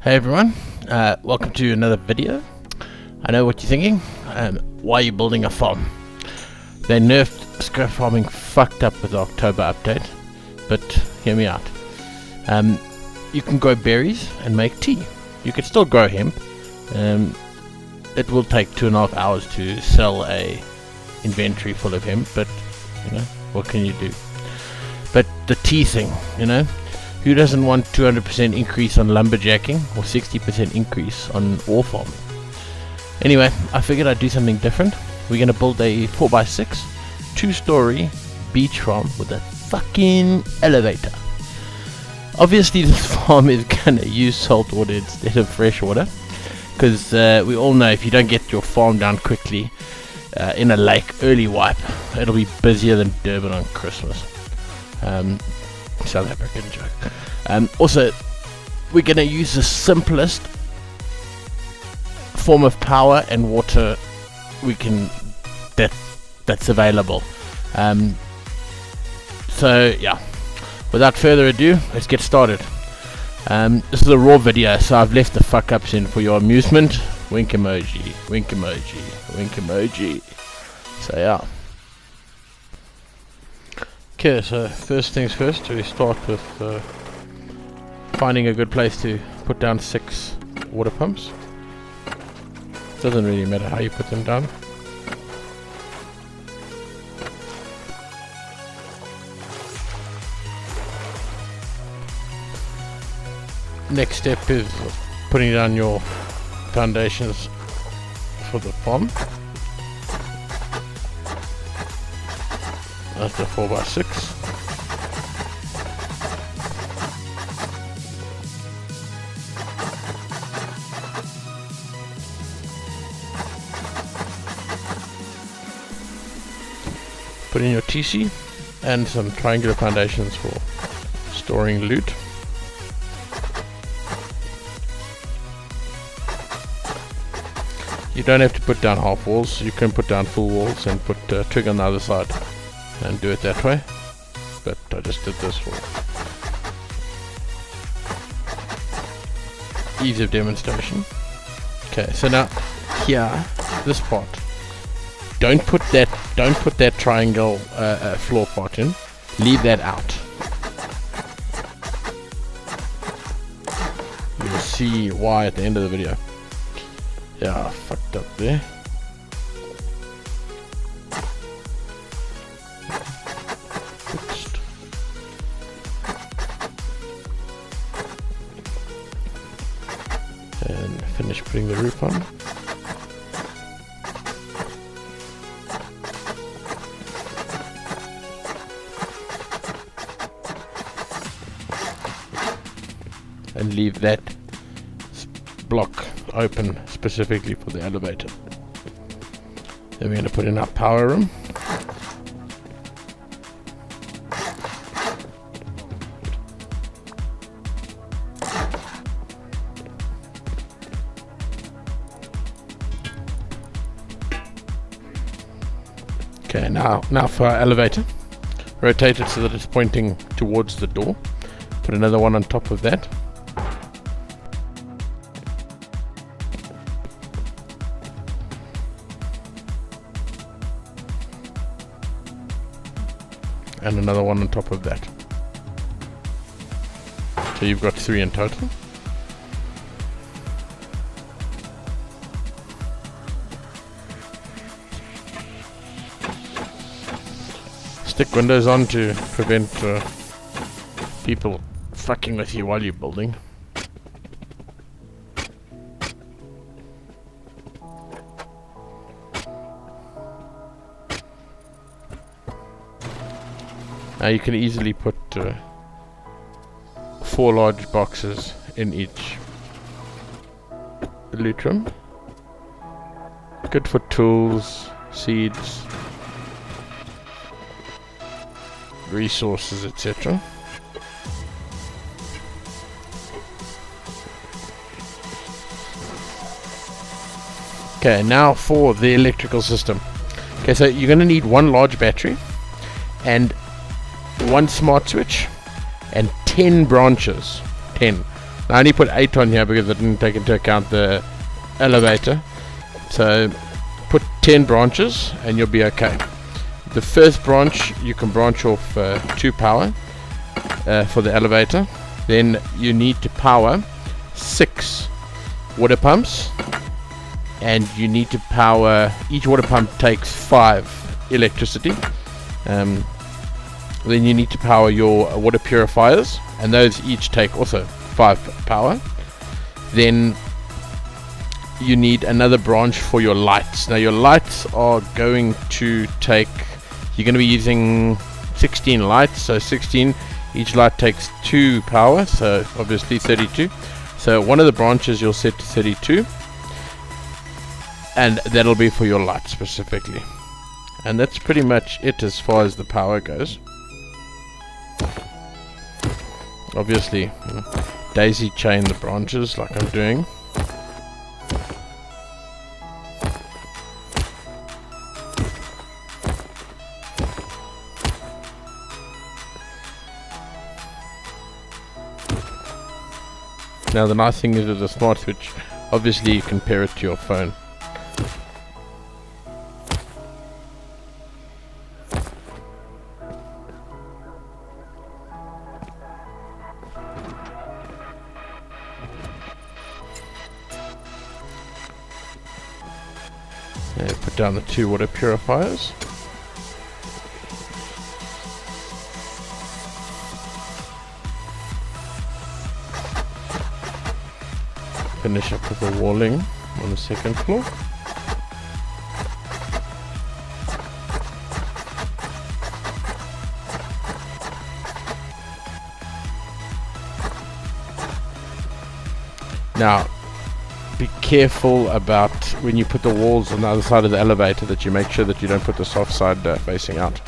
Hey everyone, welcome to another video. I know what you're thinking, why are you building a farm? They nerfed scrap farming fucked up with the October update, but hear me out. You can grow berries and make tea. You can still grow hemp. It will take 2.5 hours to sell a inventory full of hemp, but you know, what can you do? But the tea thing, you know, who doesn't want 200% increase on lumberjacking or 60% increase on ore farming? Anyway, I figured I'd do something different. We're going to build a 4x6 2-story beach farm with a fucking elevator. Obviously this farm is going to use salt water instead of fresh water, because we all know if you don't get your farm down quickly in a lake early wipe, it'll be busier than Durban on Christmas. South African joke. Also, we're going to use the simplest form of power and water we can that's available. So yeah, without further ado, let's get started. This is a raw video, so I've left the fuck ups in for your amusement. Wink emoji, wink emoji, wink emoji. So yeah. Okay, so first things first, we start with finding a good place to put down 6 water pumps. Doesn't really matter how you put them down. Next step is putting down your foundations for the farm. That's the 4x6. Put in your TC and some triangular foundations for storing loot. You don't have to put down half walls, you can put down full walls and put twig on the other side and do it that way, but I just did this for ease of demonstration. Okay, so now here, this part, don't put that triangle floor part in, leave that out. You'll see why at the end of the video. Yeah, fucked up there. Fixed. And finish putting the roof on. And leave that block open specifically for the elevator. Then we're going to put in our power room. Okay, now for our elevator. Rotate it so that it's pointing towards the door. Put another one on top of that. And another one on top of that. So you've got 3 in total. Stick windows on to prevent people fucking with you while you're building. Now you can easily put 4 large boxes in each loot room. Good for tools, seeds, resources, etc. Okay, now for the electrical system. Okay, so you're going to need 1 large battery and 1 smart switch and 10 branches. 10. I only put 8 on here because I didn't take into account the elevator. So put 10 branches and you'll be okay. The first branch, you can branch off 2 power for the elevator. Then you need to power 6 water pumps, and you need to power, each water pump takes 5 electricity. Then you need to power your water purifiers, and those each take also 5 power. Then you need another branch for your lights. Now your lights are going to take, you're going to be using 16 lights, so 16, each light takes 2 power, so obviously 32. So one of the branches you'll set to 32, and that'll be for your light specifically. And that's pretty much it as far as the power goes. Obviously daisy chain the branches like I'm doing. Now the nice thing is with the smart switch, obviously you can pair it to your phone. Put down the 2 water purifiers. Finish up with the walling on the second floor. Now be careful about when you put the walls on the other side of the elevator that you make sure that you don't put the soft side facing out.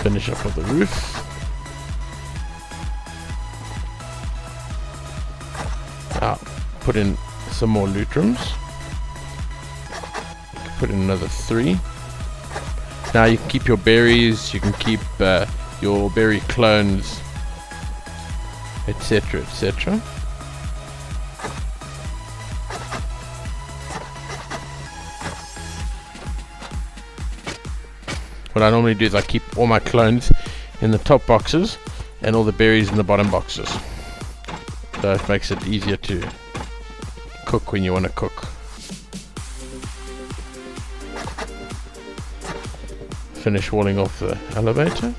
Finish up with the roof. Now put in some more loot rooms. Put in another 3. Now you can keep your berries, you can keep your berry clones, etc, etc. What I normally do is I keep all my clones in the top boxes and all the berries in the bottom boxes. So it makes it easier to cook when you want to cook. Finish walling off the elevator.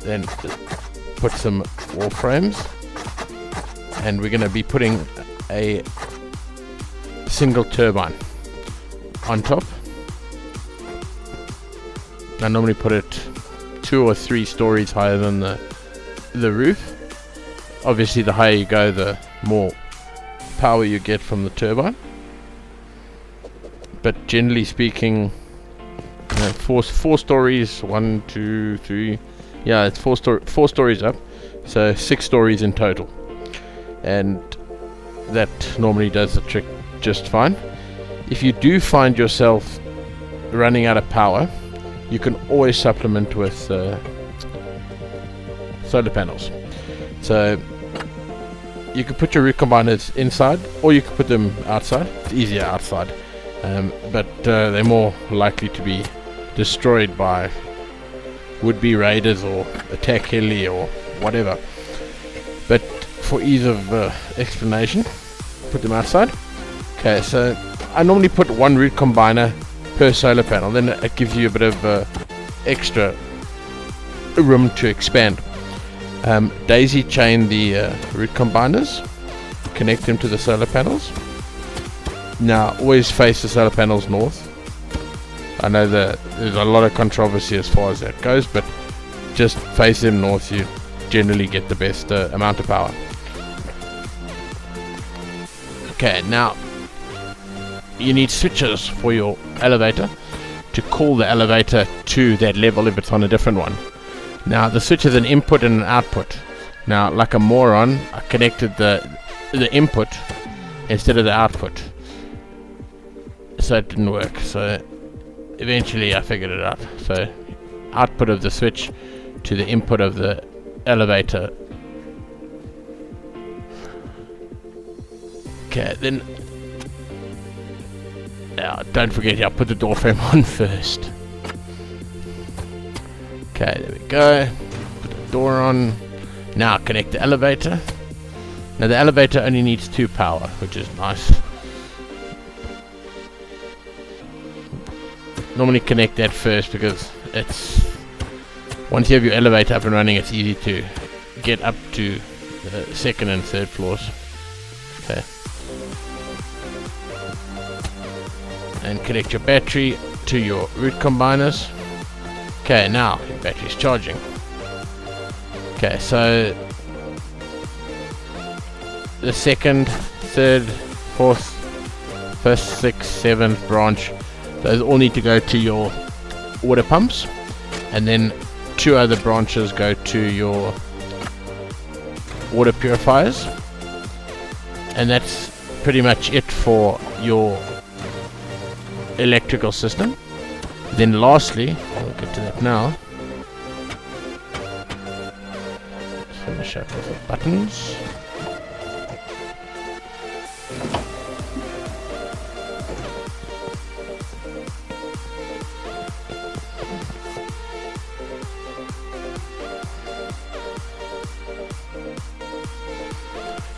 Then put some wall frames. And we're going to be putting a single turbine on top. I normally put it 2 or 3 stories higher than the roof. Obviously the higher you go, the more power you get from the turbine. But generally speaking, 4 stories, 1, 2, 3, yeah, it's 4 stories up, so 6 stories in total, and that normally does the trick just fine. If you do find yourself running out of power, you can always supplement with solar panels. So you can put your root combiners inside, or you can put them outside. It's easier outside, but they're more likely to be destroyed by would-be raiders or attack heli or whatever. But for ease of explanation, put them outside. Okay, so I normally put 1 root combiner per solar panel, then it gives you a bit of extra room to expand. Daisy chain the root combiners, connect them to the solar panels. Now always face the solar panels north. I know that there's a lot of controversy as far as that goes, but just face them north, you generally get the best amount of power. Okay, now you need switches for your elevator to call the elevator to that level if it's on a different one. Now the switch is an input and an output. Now like a moron, I connected the input instead of the output. so it didn't work. So eventually I figured it out. So output of the switch to the input of the elevator. Okay, then don't forget, I'll put the door frame on first. Okay, there we go. Put the door on. Now connect the elevator. Now the elevator only needs 2 power, which is nice. Normally connect that first because it's, once you have your elevator up and running, it's easy to get up to the 2nd and 3rd floors. Okay. And connect your battery to your root combiners. Okay, now your battery's charging. Okay, so the 2nd, 3rd, 4th, 5th, 6th, 7th branch, those all need to go to your water pumps, and then 2 other branches go to your water purifiers, and that's pretty much it for your electrical system. Then lastly, I'll get to that now. Let's finish up with the buttons.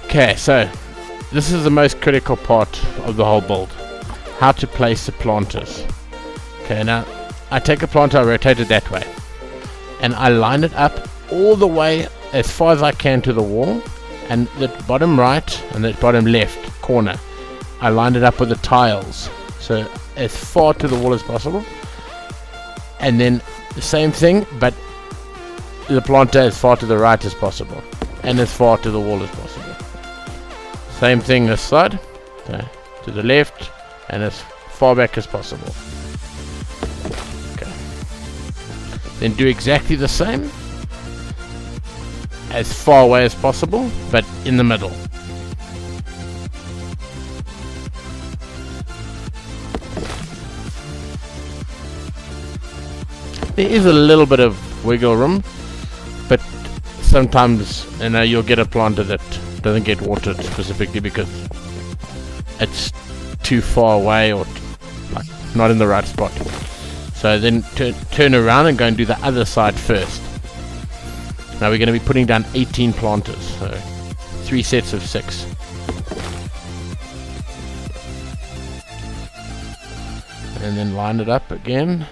Okay, so this is the most critical part of the whole build. How to place the planters. Okay, now I take a planter, I rotate it that way, and I line it up all the way as far as I can to the wall, and the bottom right and the bottom left corner I line it up with the tiles, so as far to the wall as possible. And then the same thing, but the planter as far to the right as possible and as far to the wall as possible. Same thing this side, okay, to the left and as far back as possible. Okay. Then do exactly the same, as far away as possible, but in the middle. There is a little bit of wiggle room, but sometimes, you know, you'll get a planter that doesn't get watered specifically because it's too far away or like not in the right spot. So then turn around and go and do the other side first. Now we're going to be putting down 18 planters, so 3 sets of 6. And then line it up again.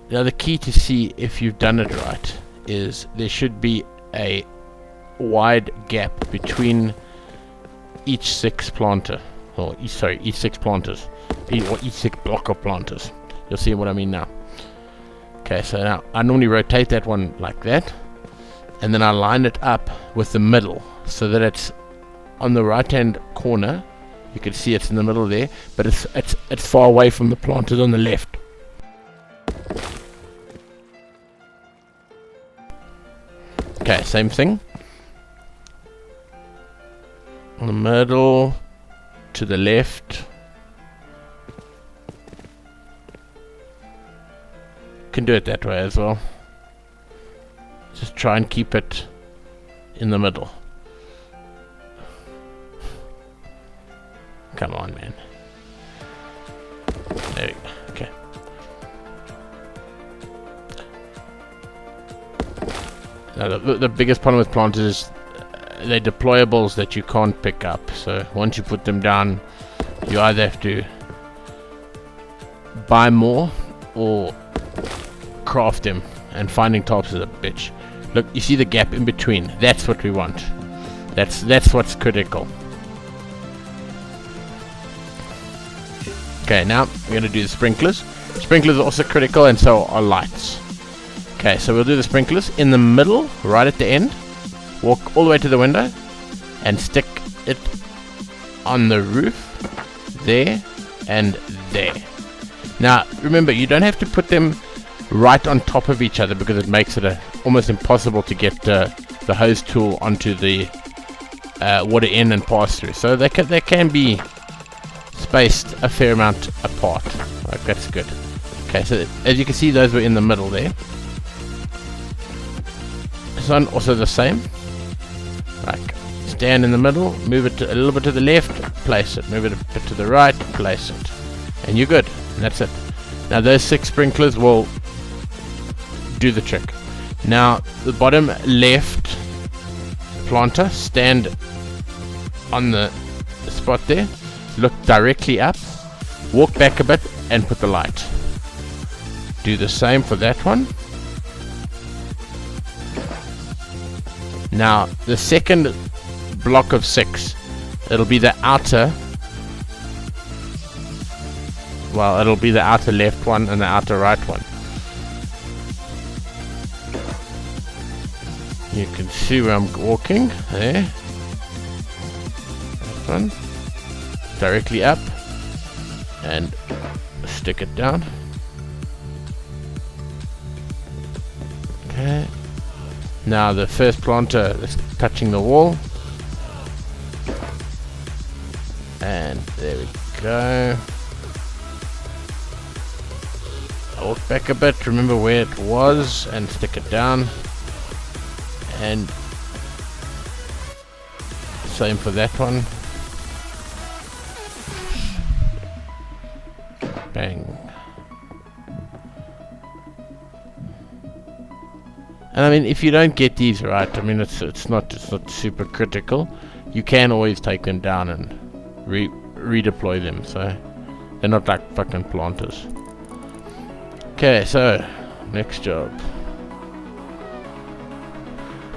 Now the key to see if you've done it right is there should be a wide gap between each 6 planter, or each 6 planters, or each 6 block of planters. You'll see what I mean now. Okay, so now I normally rotate that one like that, and then I line it up with the middle so that it's on the right hand corner. You can see it's in the middle there, but it's far away from the planters on the left. Okay, same thing. On the middle, to the left. Can do it that way as well. Just try and keep it in the middle. Come on, man. There we go. Okay. Now the biggest problem with planters is they're deployables that you can't pick up. So once you put them down, you either have to buy more or craft them, and finding tops is a bitch. Look, you see the gap in between? That's what we want. That's what's critical. Okay, now we're going to do the sprinklers. Sprinklers are also critical, and so are lights. Okay, so we'll do the sprinklers in the middle, right at the end. Walk all the way to the window and stick it on the roof, there and there. Now, remember, you don't have to put them right on top of each other because it makes it almost impossible to get the hose tool onto the water in and pass through. So they can be spaced a fair amount apart. Like, that's good. Okay, so as you can see, those were in the middle there. This one also the same. Like, stand in the middle, move it a little bit to the left, place it. Move it a bit to the right, place it. And you're good. And that's it. Now those 6 sprinklers will do the trick. Now the bottom left planter, stand on the spot there, look directly up, walk back a bit and put the light. Do the same for that one. Now the second block of 6, it'll be the outer, well, it'll be the outer left one and the outer right one. You can see where I'm walking there. That one, directly up and stick it down. Okay, now the first planter is touching the wall, and there we go. Walk back a bit, remember where it was, and stick it down. And same for that one. Bang. And I mean, if you don't get these right, I mean, it's not super critical. You can always take them down and redeploy them, so they're not like fucking planters. Okay, so next job.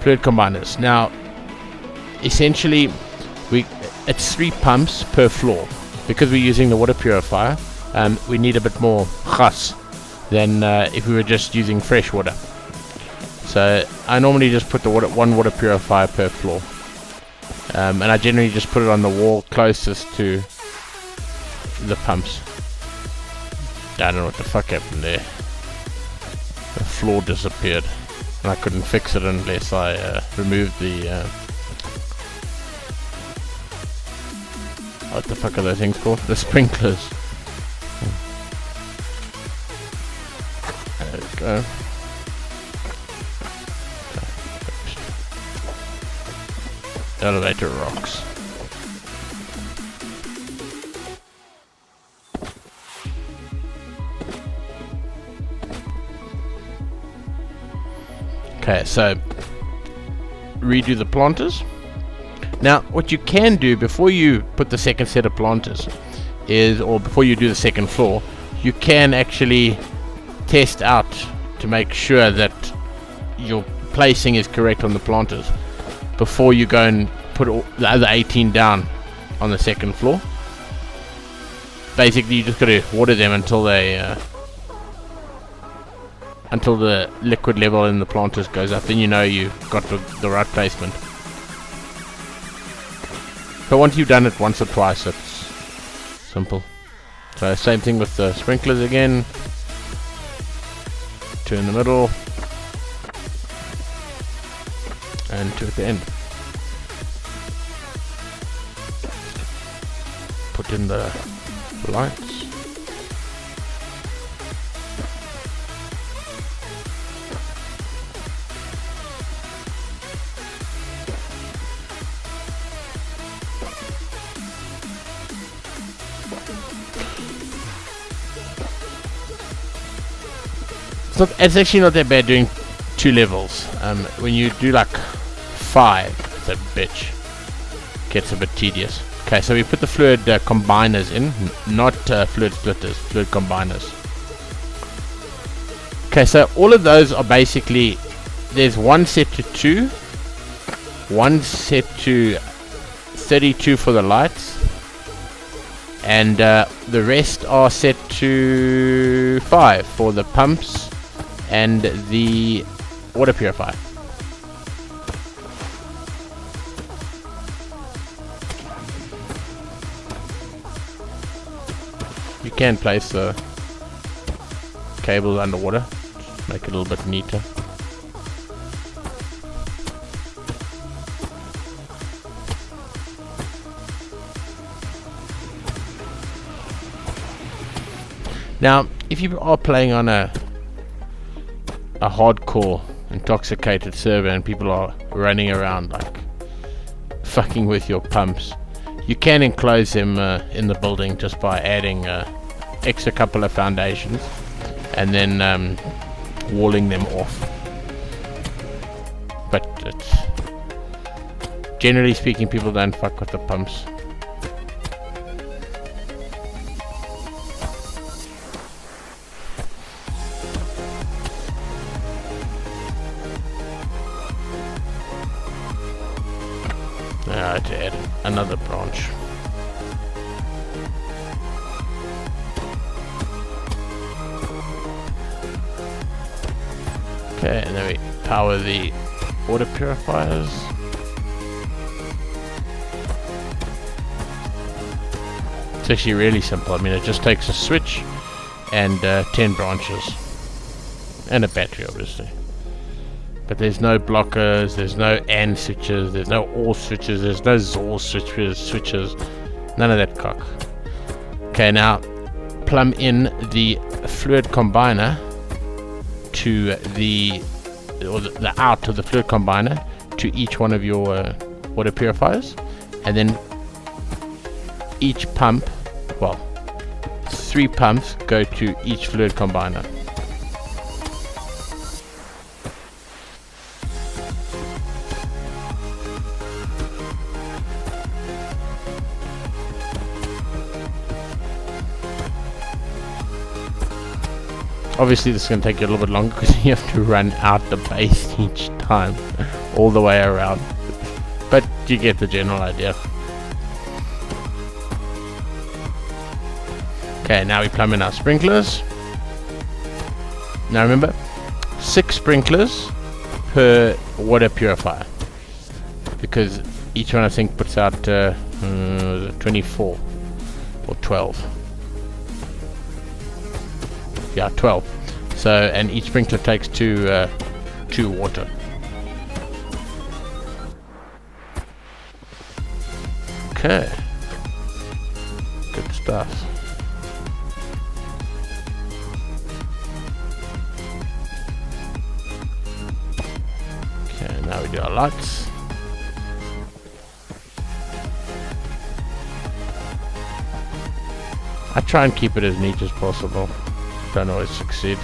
Fluid combiners. Now, essentially, it's 3 pumps per floor. Because we're using the water purifier, we need a bit more gas than if we were just using fresh water. So I normally just put the one water purifier per floor, and I generally just put it on the wall closest to the pumps. I don't know what the fuck happened there. The floor disappeared. And I couldn't fix it unless I removed the what the fuck are those things called? The sprinklers. There we go. Elevator rocks. Okay, so redo the planters. Now, what you can do before you put the second set of planters is, or before you do the second floor, you can actually test out to make sure that your placing is correct on the planters before you go and put the other 18 down on the second floor. Basically, you just got to water them until they until the liquid level in the planters goes up, then you know you've got the right placement. But once you've done it once or twice, it's simple. So same thing with the sprinklers again. 2 in the middle and 2 at the end. Put in the lights. It's actually not that bad doing 2 levels. When you do like 5, it's a bitch. Gets a bit tedious. Okay, so we put the fluid combiners in, not fluid splitters, fluid combiners. Okay, so all of those are basically, there's one set to 2, one set to 32 for the lights, and the rest are set to 5 for the pumps and the water purifier. You can place the cables underwater, make it a little bit neater. Now, if you are playing on a hardcore intoxicated server and people are running around like fucking with your pumps, you can enclose them in the building just by adding extra couple of foundations and then walling them off. But it's, generally speaking, people don't fuck with the pumps. Now to add another branch. Okay, and then we power the water purifiers. It's actually really simple. I mean, it just takes a switch and 10 branches and a battery, obviously. But there's no blockers, there's no AND switches, there's no OR switches, there's no XOR switches, none of that cock. Okay, now plumb in the fluid combiner to the out of the fluid combiner to each one of your water purifiers, and then each pump, well, 3 pumps go to each fluid combiner. Obviously this is going to take you a little bit longer because you have to run out the base each time, all the way around. But you get the general idea. Okay, now we plumb in our sprinklers. Now remember, 6 sprinklers per water purifier, because each one I think puts out 24 or 12. Yeah, 12. So, and each sprinkler takes 2 water. Okay. Good stuff. Okay, now we do our lights. I try and keep it as neat as possible. Don't always succeed.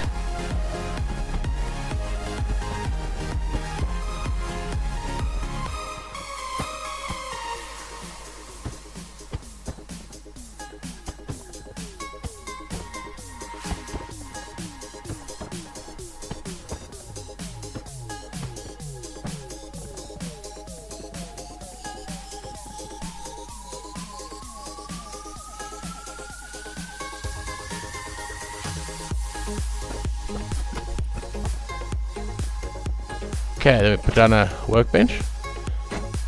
Okay, then we put down a workbench,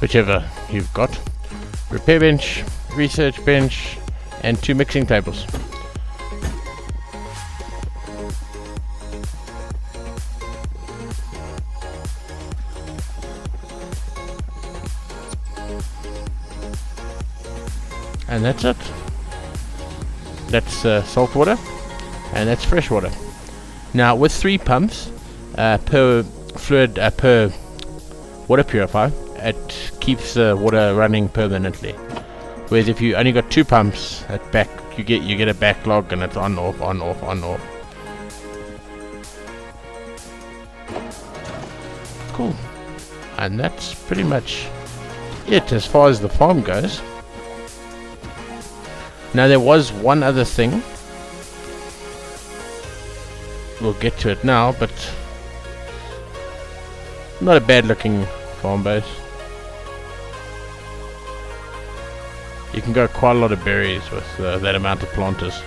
whichever you've got. Repair bench, research bench, and 2 mixing tables. And that's it. That's salt water, and that's fresh water. Now with 3 pumps per fluid per water purifier, it keeps the water running permanently. Whereas if you only got 2 pumps at back, you get a backlog and it's on off on off on off. Cool. And that's pretty much it as far as the farm goes. Now there was one other thing. We'll get to it now, but not a bad looking farm base. You can grow quite a lot of berries with that amount of planters.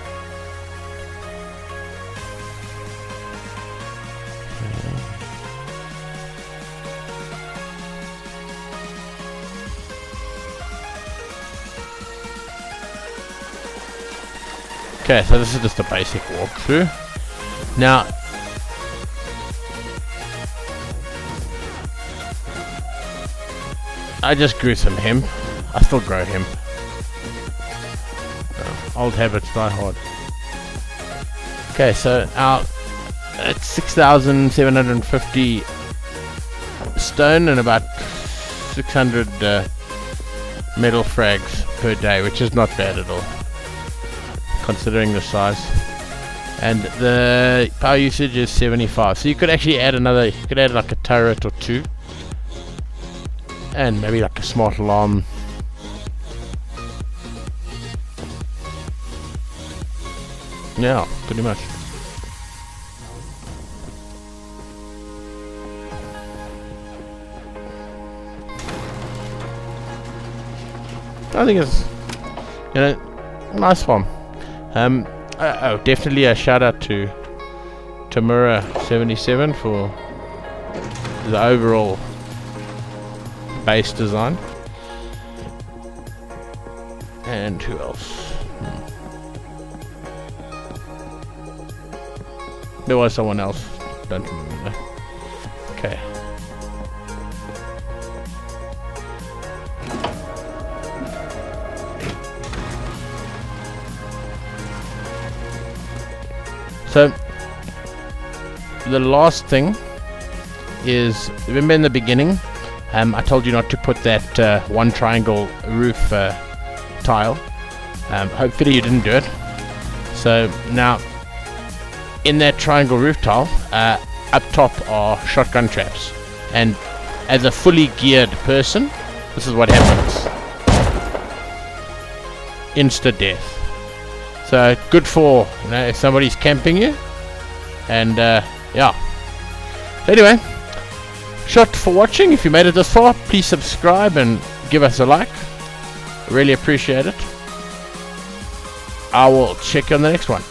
Okay, so this is just a basic walkthrough. Now, I just grew some hemp. I still grow hemp. Old habits die hard. Okay, so it's 6,750 stone and about 600 metal frags per day, which is not bad at all, considering the size. And the power usage is 75. So you could actually add another. You could add like a turret or two, and maybe like a smart alarm. Yeah, pretty much. I think it's, nice farm. Definitely a shout out to Tamura77 for the overall base design. And who else? There was someone else, don't remember. Okay. So the last thing is, remember in the beginning I told you not to put that one triangle roof tile. Hopefully you didn't do it. So now in that triangle roof tile, up top are shotgun traps, and as a fully geared person, this is what happens: insta death. So good for if somebody's camping you, and yeah. So anyway, shot for watching. If you made it this far, please subscribe and give us a like. Really appreciate it. I will check you on the next one.